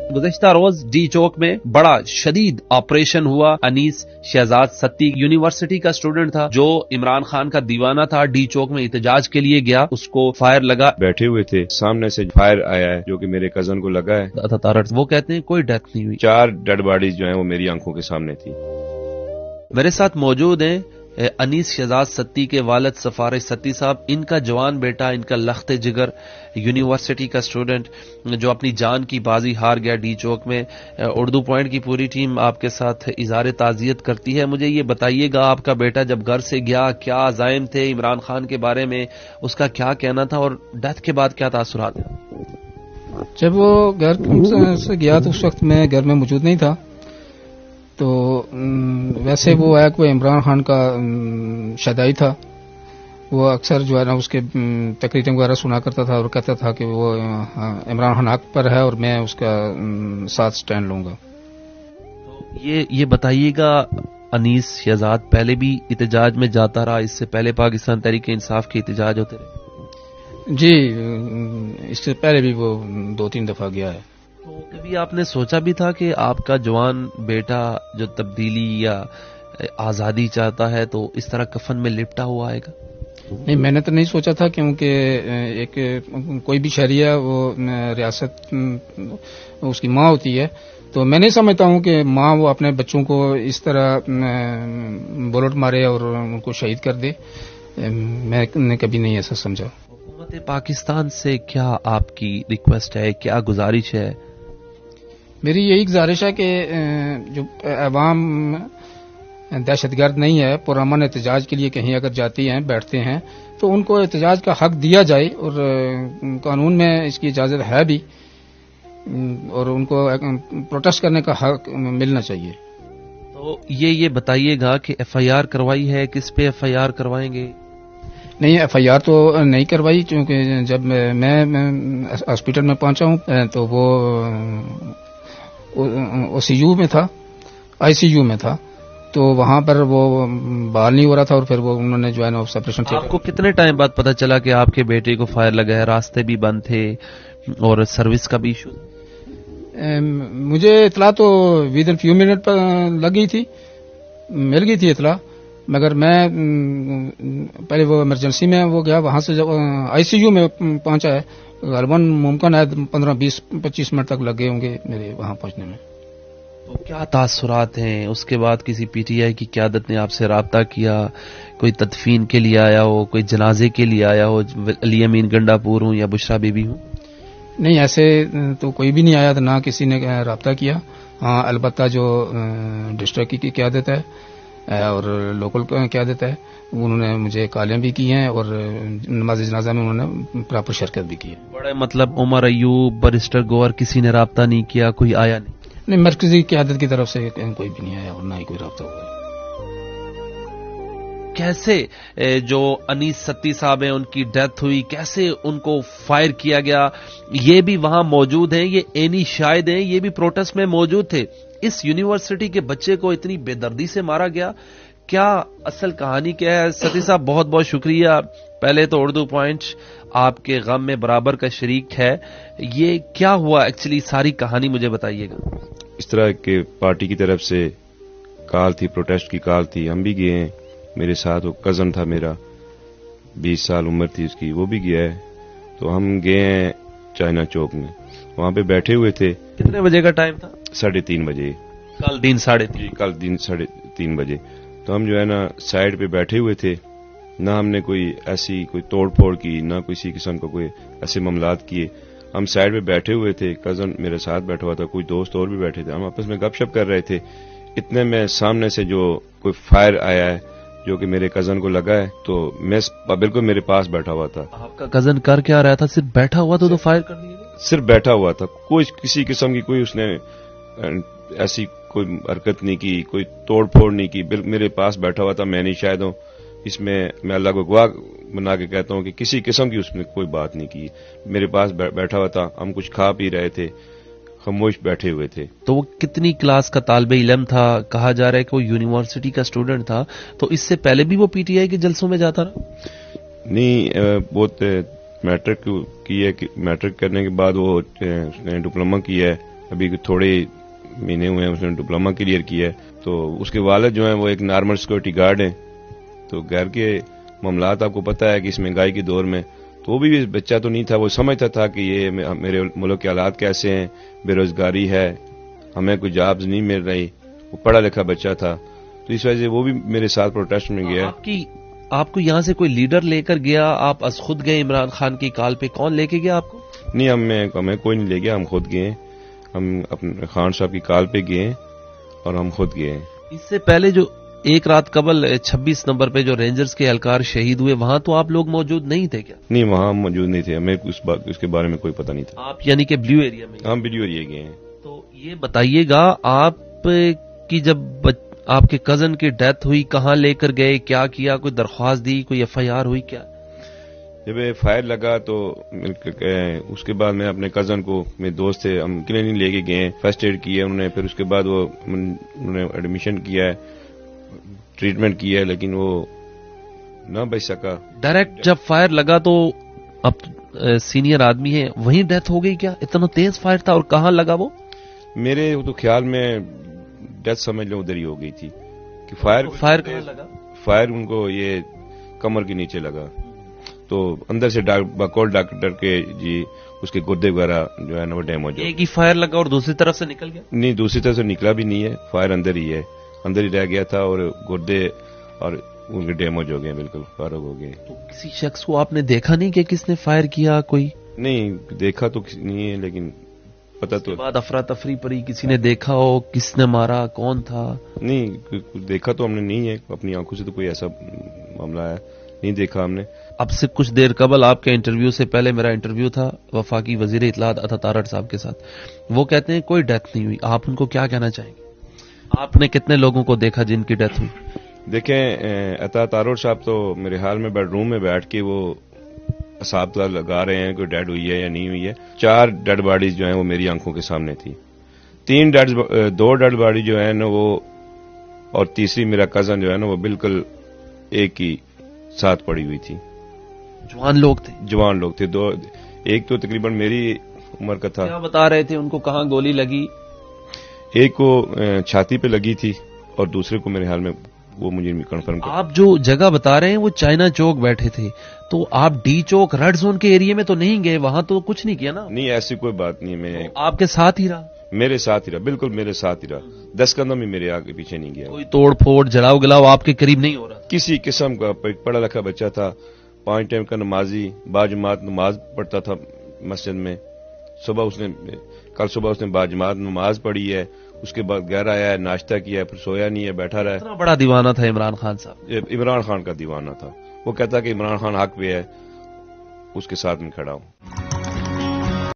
गुज़िश्ता रोज D चौक में बड़ा शदीद ऑपरेशन हुआ। अनीस शहजाद सत्ती यूनिवर्सिटी का स्टूडेंट था जो इमरान खान का दीवाना था। डी चौक में एहतजाज के लिए गया, उसको फायर लगा। बैठे हुए थे, सामने से फायर आया है जो कि मेरे कजन को लगा है। वो कहते हैं कोई डेथ नहीं हुई। 4 डेड बॉडीज जो है वो मेरी आंखों के सामने थी। मेरे साथ मौजूद हैं अनीस शहजाद सत्ती के वालिद सफारिश सत्ती साहब। इनका जवान बेटा, इनका लख्ते जिगर यूनिवर्सिटी का स्टूडेंट जो अपनी जान की बाजी हार गया डी चौक में। उर्दू पॉइंट की पूरी टीम आपके साथ इज़हार ताज़ियत करती है। मुझे ये बताइएगा, आपका बेटा जब घर से गया क्या अज़ाइम थे इमरान खान के बारे में, उसका क्या कहना था और डेथ के बाद क्या तासुरात हैं? जब वो घर से गया तो उस वक्त मैं घर में मौजूद नहीं था। तो वैसे वो है कि वो इमरान खान का शदाई था। वो अक्सर जो है ना उसके तकरीरें वगैरह सुना करता था और कहता था कि वो इमरान खान हक पर है और मैं उसका साथ स्टैंड लूंगा। तो ये बताइएगा, अनीस शहजाद पहले भी एहतजाज में जाता रहा? इससे पहले पाकिस्तान तहरीक इंसाफ के एहतजाज होते रहे? जी, इससे पहले भी वो 2-3 दफा गया है। तो कभी आपने सोचा भी था कि आपका जवान बेटा जो तब्दीली या आज़ादी चाहता है तो इस तरह कफन में लिपटा हुआ आएगा? नहीं, मैंने तो नहीं सोचा था, क्योंकि एक कोई भी शहरिया वो रियासत उसकी माँ होती है। तो मैं नहीं समझता हूँ कि माँ वो अपने बच्चों को इस तरह बुलेट मारे और उनको शहीद कर दे। मैंने कभी नहीं ऐसा समझा। हुकूमत पाकिस्तान से क्या आपकी रिक्वेस्ट है, क्या गुजारिश है? मेरी यही गुजारिश है कि जो अवाम दहशतगर्द नहीं है, पुरअमन एहतजाज के लिए कहीं अगर जाती हैं, बैठते हैं, तो उनको एहतजाज का हक दिया जाए और कानून में इसकी इजाज़त है भी और उनको प्रोटेस्ट करने का हक मिलना चाहिए। तो ये बताइएगा कि FIR करवाई है, किस पे FIR करवाएंगे? नहीं, FIR तो नहीं करवाई, क्योंकि जब मैं हॉस्पिटल में पहुंचा हूं तो वो OCU में था, ICU में था, तो वहां पर वो बहाल नहीं हो रहा था और फिर वो उन्होंने जो है ना सेपरेशन। आपको कितने टाइम बाद पता चला कि आपके बेटे को फायर लगा है? रास्ते भी बंद थे और सर्विस का भी इशू? मुझे इतला तो विद इन फ्यू मिनट पर लगी थी, मिल गई थी इतला, मगर मैं पहले वो इमरजेंसी में वो गया, वहां से जब ICU में पहुंचा है, गलबन मुमकिन है 15-20-25 मिनट तक लगे होंगे मेरे वहां पहुंचने में। तो क्या तासुरात हैं? उसके बाद किसी PTI की क़यादत ने आपसे राब्ता किया? कोई तदफीन के लिए आया हो, कोई जनाजे के लिए आया हो? अली अमीन गंडापुर हूँ या बुशरा बीबी हूँ? नहीं, ऐसे तो कोई भी नहीं आया था, ना किसी ने राब्ता किया। हाँ, अलबत्ता जो डिस्ट्रिक्ट की क़यादत है और लोकल क़यादत है, उन्होंने मुझे कालें भी की हैं और नमाज जनाजा में उन्होंने प्रॉपर शिरकत भी की है। बड़े मतलब उमर अयूब, बैरिस्टर गौहर, किसी ने राब्ता नहीं किया? कोई आया नहीं? नहीं, मरकजी क़यादत की तरफ से कोई भी नहीं आया और ना ही कोई राब्ता हुआ। कैसे जो अनीस सत्ती साहब हैं उनकी डेथ हुई, कैसे उनको फायर किया गया, ये भी वहां मौजूद हैं। ये एनी शाहिद हैं, ये भी प्रोटेस्ट में मौजूद थे। इस यूनिवर्सिटी के बच्चे को इतनी बेदर्दी से मारा गया, क्या असल कहानी क्या है? सत्ती साहब बहुत बहुत शुक्रिया। पहले तो उर्दू पॉइंट आपके गम में बराबर का शरीक है। ये क्या हुआ एक्चुअली, सारी कहानी मुझे बताइएगा। इस तरह के पार्टी की तरफ से कॉल थी, प्रोटेस्ट की कॉल थी, हम भी गए हैं। मेरे साथ वो कज़न था मेरा, 20 साल उम्र थी उसकी, वो भी गया है। तो हम गए हैं चाइना चौक में, वहां पे बैठे हुए थे। कितने बजे का टाइम था? 3:30 बजे। कल दिन 3:30? कल दिन 3:30 बजे। तो हम जो है ना साइड पे बैठे हुए थे, ना हमने कोई ऐसी कोई तोड़ फोड़ की, ना किसी किस्म का कोई ऐसे मामलात किए। हम साइड पे बैठे हुए थे, कज़न मेरे साथ बैठा हुआ था, कोई दोस्त और भी बैठे थे, हम आपस में गपशप कर रहे थे। इतने में सामने से जो कोई फायर आया है जो कि मेरे कज़न को लगा है, तो मैं बिल्कुल मेरे पास बैठा हुआ था। आपका कज़न कर क्या रहा था? सिर्फ बैठा हुआ तो फायर कर दिया? सिर्फ बैठा हुआ था, कोई किसी किस्म की कोई उसने ऐसी कोई हरकत नहीं की, कोई तोड़ फोड़ नहीं की, बिल्कुल मेरे पास बैठा हुआ था। मैं नहीं शायद हूँ इसमें, मैं अल्लाह को गवाह बना के कहता हूँ कि किसी किस्म की उसने कोई बात नहीं की। मेरे पास बैठा हुआ था, हम कुछ खा पी रहे थे, खामोश बैठे हुए थे। तो वो कितनी क्लास का तालिबे इल्म था? कहा जा रहा है कि वो यूनिवर्सिटी का स्टूडेंट था, तो इससे पहले भी वो PTI के जलसों में जाता रहा? नहीं, बहुत मैट्रिक की है, मैट्रिक करने के बाद वो उसने डिप्लोमा किया है ابھی تھوڑے مہینے ہوئے ہیں اس نے ڈپلوما کلیئر کیا ہے. تو اس کے والد جو ہیں وہ ایک نارمل سیکورٹی گارڈ ہیں. تو گھر کے معاملات آپ کو پتہ ہے کہ اس مہنگائی کے دور میں تو وہ بھی بچہ تو نہیں تھا, وہ سمجھتا تھا کہ یہ میرے ملک کے حالات کیسے ہیں, بے روزگاری ہے, ہمیں کوئی جابز نہیں مل رہی. وہ پڑھا لکھا بچہ تھا, تو اس وجہ سے وہ بھی میرے ساتھ پروٹیسٹ میں گیا. آپ کو یہاں سے کوئی لیڈر لے کر گیا, آپ از خود گئے عمران خان کی کال پہ؟ کون لے کے گیا آپ کو؟ نہیں, ہمیں کوئی نہیں لے گیا, ہم خود گئے. ہم اپنے خان صاحب کی کال پہ گئے اور ہم خود گئے. اس سے پہلے جو ایک رات قبل 26 نمبر پہ جو رینجرز کے اہلکار شہید ہوئے, وہاں تو آپ لوگ موجود نہیں تھے کیا؟ نہیں, وہاں ہم موجود نہیں تھے, ہمیں اس کے بارے میں کوئی پتہ نہیں تھا. آپ یعنی کہ بلیو ایریا میں؟ ہم بلیو ایریا گئے ہیں. تو یہ بتائیے گا, آپ کی جب آپ کے کزن کی ڈیتھ ہوئی کہاں لے کر گئے, کیا کیا, کوئی درخواست دی, کوئی ایف آئی آر ہوئی کیا؟ جب فائر لگا تو اس کے بعد میں اپنے کزن کو, میرے دوست تھے, ہم کلینک لے کے گئے, فرسٹ ایڈ کیا انہوں نے. پھر اس کے بعد انہوں نے ایڈمیشن کیا ہے, ٹریٹمنٹ کیا ہے, لیکن وہ نہ بچ سکا. ڈائریکٹ جب فائر لگا تو اب سینئر آدمی ہے, وہیں ڈیتھ ہو گئی کیا؟ اتنا تیز فائر تھا, اور کہاں لگا وہ؟ میرے تو خیال میں ڈیتھ سمجھ لو ادھر ہی ہو گئی تھی. کہ فائر کہاں لگا؟ فائر ان کو یہ کمر کے نیچے لگا, تو اندر سے بقول ڈاکٹر کے جی اس کے گردے وغیرہ جو ہے نا وہ ڈیمیج ہو. ایک ہی فائر لگا اور دوسری طرف سے نکل گیا؟ نہیں, دوسری طرف سے نکلا بھی نہیں ہے, فائر اندر ہی ہے, اندر ہی رہ گیا تھا, اور گردے اور ان کے ڈیمیج ہو گئے, بالکل فارغ ہو گئے. تو کسی شخص کو آپ نے دیکھا نہیں کہ کس نے فائر کیا؟ کوئی نہیں دیکھا تو نہیں ہے, لیکن پتا تو بعد افراتفری پڑی, کسی نے دیکھا ہو کس نے مارا, کون تھا؟ نہیں دیکھا تو ہم نے نہیں ہے, اپنی آنکھوں سے تو کوئی ایسا معاملہ ہے نہیں دیکھا ہم نے. اب سے کچھ دیر قبل آپ کے انٹرویو سے پہلے میرا انٹرویو تھا وفاقی وزیر اطلاعات عطا تارڑ صاحب کے ساتھ. وہ کہتے ہیں کوئی ڈیتھ نہیں ہوئی, آپ ان کو کیا کہنا چاہیں گے؟ آپ نے کتنے لوگوں کو دیکھا جن کی ڈیتھ ہوئی؟ دیکھیں, عطا تارڑ صاحب تو میرے حال میں بیڈ روم میں بیٹھ کے وہ حساب لگا رہے ہیں کوئی ڈیڈ ہوئی ہے یا نہیں ہوئی ہے. 4 ڈیڈ باڈیز جو ہیں وہ میری آنکھوں کے سامنے تھی. 2 ڈیڈ باڈی جو ہے نا وہ, اور تیسری میرا کزن جو ہے نا وہ بالکل ایک ہی ساتھ پڑی ہوئی تھی. جوان لوگ تھے؟ جوان لوگ تھے. ایک تو تقریباً میری عمر کا تھا. کیا بتا رہے تھے ان کو کہاں گولی لگی؟ ایک کو چھاتی پہ لگی تھی اور دوسرے کو میرے حال میں وہ مجھے کنفرم کر. آپ جو جگہ بتا رہے ہیں وہ چائنا چوک بیٹھے تھے, تو آپ ڈی چوک ریڈ زون کے ایریے میں تو نہیں گئے, وہاں تو کچھ نہیں کیا نا؟ نہیں, ایسی کوئی بات نہیں. میں آپ کے ساتھ ہی رہا؟ میرے ساتھ ہی رہا, بالکل میرے ساتھ ہی رہا. 10 قدم بھی میرے آگے پیچھے نہیں گیا. کوئی توڑ پھوڑ جلاؤ گلاؤ آپ کے قریب نہیں ہو رہا کسی قسم کا. پڑھا لکھا بچہ تھا, 5 ٹائم کا نمازی, باجماعت نماز پڑھتا تھا مسجد میں. کل صبح اس نے باجماعت نماز پڑھی ہے, اس کے بعد گھر آیا ہے, ناشتہ کیا ہے, پھر سویا نہیں ہے, بیٹھا رہا ہے. اتنا بڑا دیوانہ تھا عمران خان صاحب؟ عمران خان کا دیوانہ تھا. وہ کہتا کہ عمران خان حق پہ ہے, اس کے ساتھ میں کھڑا ہوں.